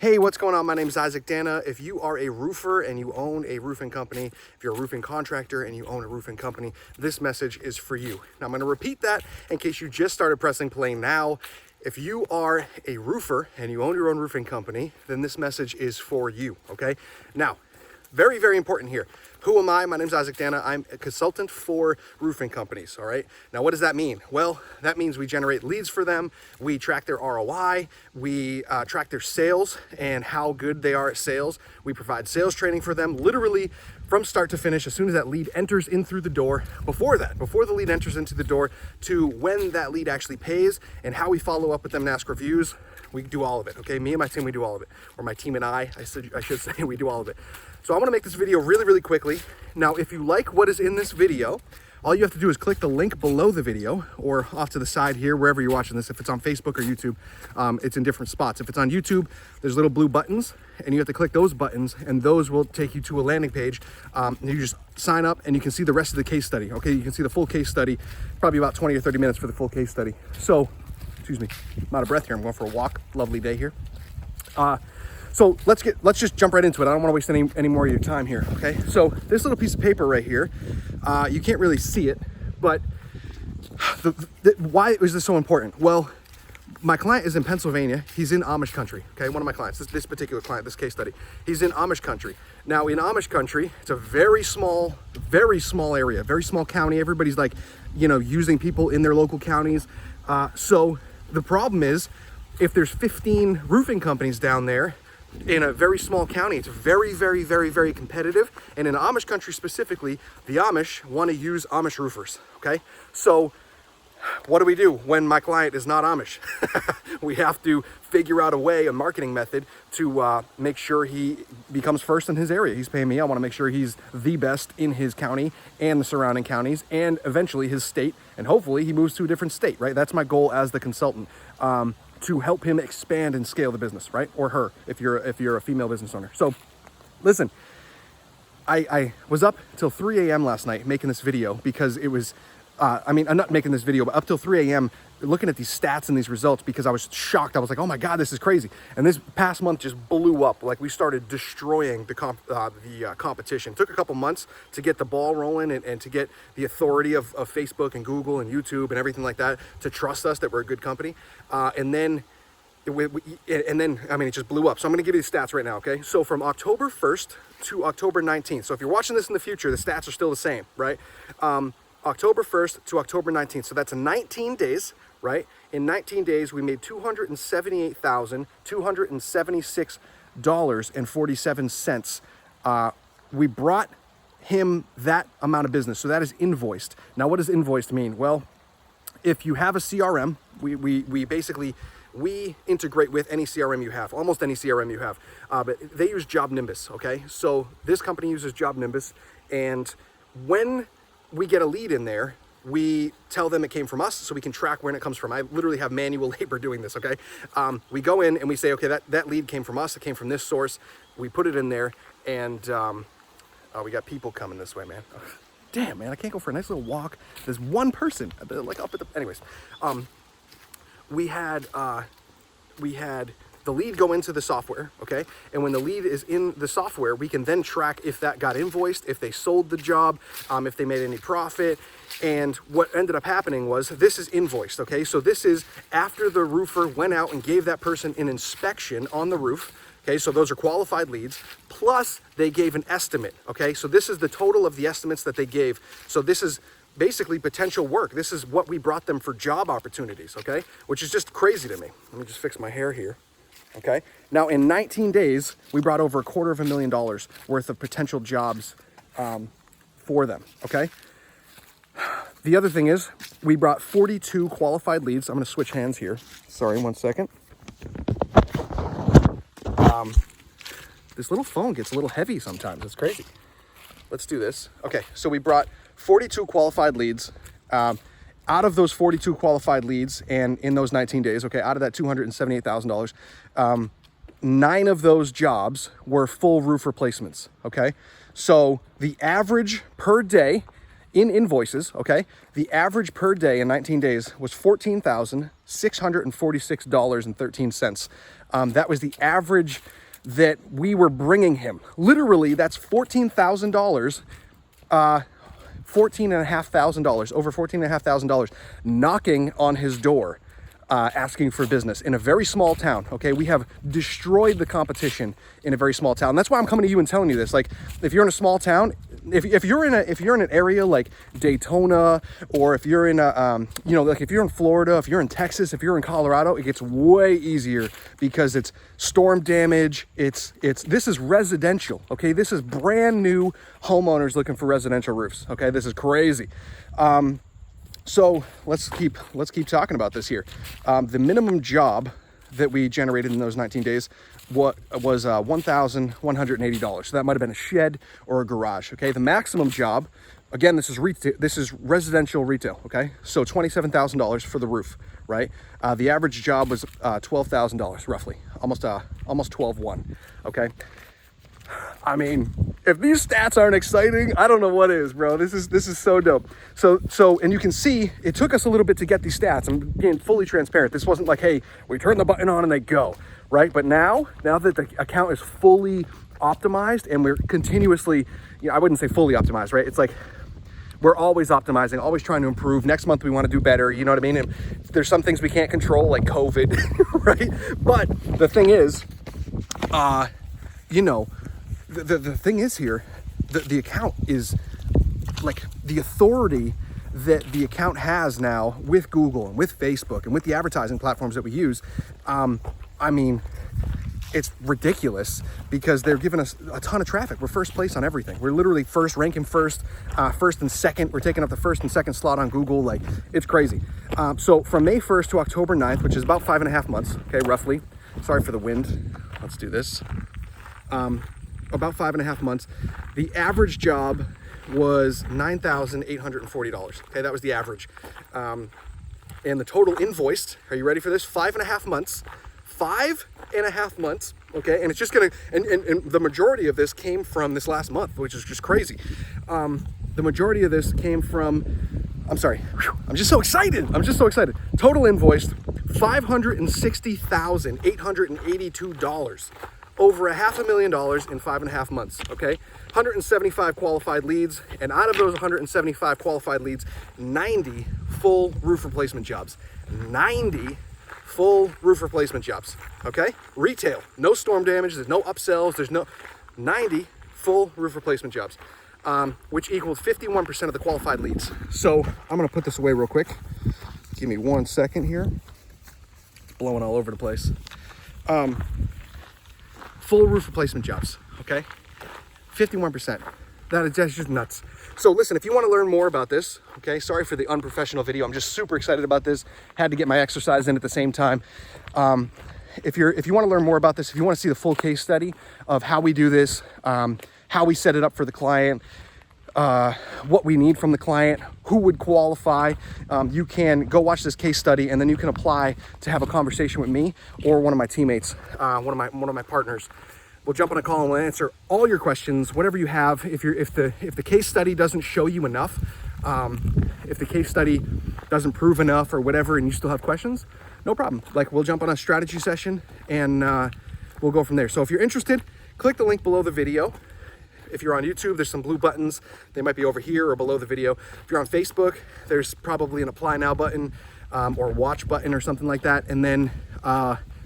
Hey, what's going on? My name is Isaac Dana. If you are a roofer and you own a roofing company, if you're a roofing contractor and you own a roofing company, this message is for you. Now, I'm going to repeat that in case you just started pressing play now. If you are a roofer and you own your own roofing company, then this message is for you, okay? Now, very, very important here. Who am I? My name's Isaac Dana. I'm a consultant for roofing companies, all right? Now, what does that mean? Well, that means we generate leads for them. We track their ROI. We track their sales and how good they are at sales. We provide sales training for them, literally from start to finish, as soon as that lead enters in through the door. Before the lead enters into the door, to when that lead actually pays and how we follow up with them and ask reviews. We do all of it, okay? Me and my team, we do all of it. Or my team and I should say, we do all of it. So I want to make this video really, really quickly. Now, if you like what is in this video, all you have to do is click the link below the video or off to the side here, wherever you're watching this. If it's on Facebook or YouTube, it's in different spots. If it's on YouTube, there's little blue buttons and you have to click those buttons and those will take you to a landing page. And you just sign up and you can see the rest of the case study. Okay, you can see the full case study, probably about 20 or 30 minutes for the full case study. So, excuse me, I'm out of breath here. I'm going for a walk. Lovely day here. So let's just jump right into it. I don't want to waste any more of your time here, okay? So this little piece of paper right here, you can't really see it, but why is this so important? Well, my client is in Pennsylvania. He's in Amish country, okay? One of my clients, this particular client, this case study, he's in Amish country. Now in Amish country, it's a very small area, very small county. Everybody's like, using people in their local counties. So the problem is, if there's 15 roofing companies down there, in a very small county, it's very, very, very, very competitive. And in Amish country specifically, the Amish want to use Amish roofers, okay? So what do we do when my client is not Amish? We have to figure out a marketing method to make sure he becomes first in his area. He's paying me. I want to make sure he's the best in his county and the surrounding counties and eventually his state. And hopefully he moves to a different state, right? That's my goal as the consultant. To help him expand and scale the business, right? Or her, if you're a female business owner. So listen, I was up till 3 a.m. last night making this video because it was, I'm not making this video, but up till 3 a.m. looking at these stats and these results because I was shocked. I was like, oh my God, this is crazy. And this past month just blew up. Like we started destroying the competition. It took a couple months to get the ball rolling and to get the authority of Facebook and Google and YouTube and everything like that to trust us that we're a good company. And then it just blew up. So I'm going to give you the stats right now, okay? So from October 1st to October 19th. So if you're watching this in the future, the stats are still the same, right? October 1st to October 19th. So that's 19 days, right? In 19 days, we made $278,276.47. We brought him that amount of business. So that is invoiced. Now, what does invoiced mean? Well, if you have a CRM, we integrate with any CRM you have, almost any CRM you have, but they use Job Nimbus, okay? So this company uses Job Nimbus, and when we get a lead in there, we tell them it came from us so we can track where it comes from. I literally have manual labor doing this, okay? We go in and we say, okay, that lead came from us, it came from this source. We put it in there, and we got people coming this way, man. Damn, man, I can't go for a nice little walk. There's one person, like up at the, anyways. We had the lead go into the software, okay? And when the lead is in the software, we can then track if that got invoiced, if they sold the job, if they made any profit. And what ended up happening was this is invoiced, okay? So this is after the roofer went out and gave that person an inspection on the roof, okay? So those are qualified leads, plus they gave an estimate, okay? So this is the total of the estimates that they gave. So this is basically potential work. This is what we brought them for job opportunities, okay? Which is just crazy to me. Let me just fix my hair here, okay? Now in 19 days, we brought over $250,000 worth of potential jobs for them, okay? The other thing is we brought 42 qualified leads. I'm gonna switch hands here. Sorry, one second. This little phone gets a little heavy sometimes. It's crazy. Let's do this. Okay, so we brought 42 qualified leads. Out of those 42 qualified leads, and in those 19 days, okay, out of that $278,000, 9 of those jobs were full roof replacements, okay? So the average per day in invoices, okay, the average per day in 19 days was $14,646.13. That was the average that we were bringing him. Literally, that's $14,000, $14,500, over $14,500 knocking on his door, asking for business in a very small town. Okay, we have destroyed the competition in a very small town. That's why I'm coming to you and telling you this. Like, if you're in a small town, if you're in an area like Daytona, or if you're in a like if you're in Florida, if you're in Texas, if you're in Colorado, it gets way easier because it's storm damage. This is residential. Okay, this is brand new homeowners looking for residential roofs. Okay, this is crazy. So let's keep talking about this here. The minimum job that we generated in those 19 days was $1,180. So that might have been a shed or a garage. Okay, the maximum job, again, this is residential retail. Okay, so $27,000 for the roof, right? The average job was $12,000 roughly, almost 12.1. Okay. I mean, if these stats aren't exciting, I don't know what is, bro. This is so dope. So, and you can see it took us a little bit to get these stats. I'm being fully transparent. This wasn't like, hey, we turn the button on and they go, right? But now that the account is fully optimized and we're continuously, I wouldn't say fully optimized, right? It's like we're always optimizing, always trying to improve. Next month we want to do better, you know what I mean? And there's some things we can't control, like COVID, right? But the thing is, the thing is here, the account is like the authority that the account has now with Google and with Facebook and with the advertising platforms that we use. I mean, it's ridiculous because they're giving us a ton of traffic. We're first place on everything. We're literally ranking first and second. We're taking up the first and second slot on Google. Like, it's crazy. So from May 1st to October 9th, which is about 5.5 months, okay, roughly. Sorry for the wind. Let's do this. About 5.5 months, the average job was $9,840. Okay, that was the average. And the total invoiced, are you ready for this? 5.5 months. 5.5 months, okay? And it's just gonna, and the majority of this came from this last month, which is just crazy. The majority of this came from, I'm sorry, I'm just so excited. Total invoiced, $560,882. Over $500,000 in 5.5 months, okay? 175 qualified leads, and out of those 175 qualified leads, 90 full roof replacement jobs. 90 full roof replacement jobs, okay? Retail, no storm damage, there's no upsells, there's no 90 full roof replacement jobs, which equals 51% of the qualified leads. So I'm gonna put this away real quick. Give me 1 second here. It's blowing all over the place. Full roof replacement jobs, okay? 51%. That's just nuts. So listen, if you want to learn more about this, okay, sorry for the unprofessional video. I'm just super excited about this. Had to get my exercise in at the same time. If you want to learn more about this, if you want to see the full case study of how we do this, how we set it up for the client, what we need from the client, who would qualify, you can go watch this case study, and then you can apply to have a conversation with me or one of my teammates, one of my partners. We'll jump on a call and we'll answer all your questions, whatever you have. If the case study doesn't show you enough, if the case study doesn't prove enough or whatever, and you still have questions, no problem. Like, we'll jump on a strategy session and we'll go from there. So if you're interested, click the link below the video. If you're on YouTube, there's some blue buttons. They might be over here or below the video. If you're on Facebook, there's probably an apply now button or watch button or something like that. And then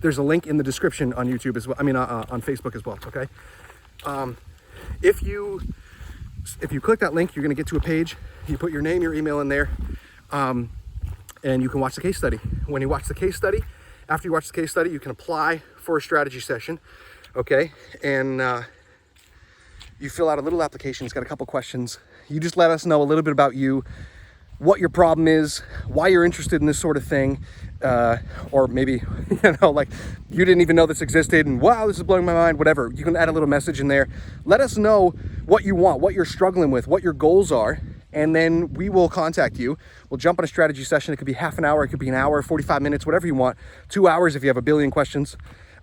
there's a link in the description on YouTube as well. I mean, on Facebook as well, okay? If you click that link, you're gonna get to a page. You put your name, your email in there, and you can watch the case study. When you watch the case study, after you watch the case study, you can apply for a strategy session, okay? And you fill out a little application. It's got a couple questions. You just let us know a little bit about you, what your problem is, why you're interested in this sort of thing, or maybe, like you didn't even know this existed and wow, this is blowing my mind, whatever. You can add a little message in there. Let us know what you want, what you're struggling with, what your goals are, and then we will contact you. We'll jump on a strategy session. It could be half an hour, it could be an hour, 45 minutes, whatever you want. 2 hours if you have a billion questions.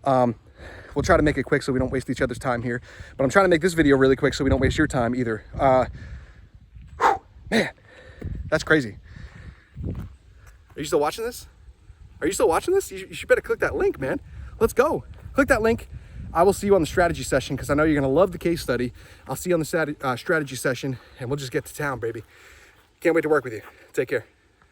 We'll try to make it quick so we don't waste each other's time here. But I'm trying to make this video really quick so we don't waste your time either. Man, that's crazy. Are you still watching this? Are you still watching this? You should better click that link, man. Let's go. Click that link. I will see you on the strategy session because I know you're going to love the case study. I'll see you on the strategy session, and we'll just get to town, baby. Can't wait to work with you. Take care.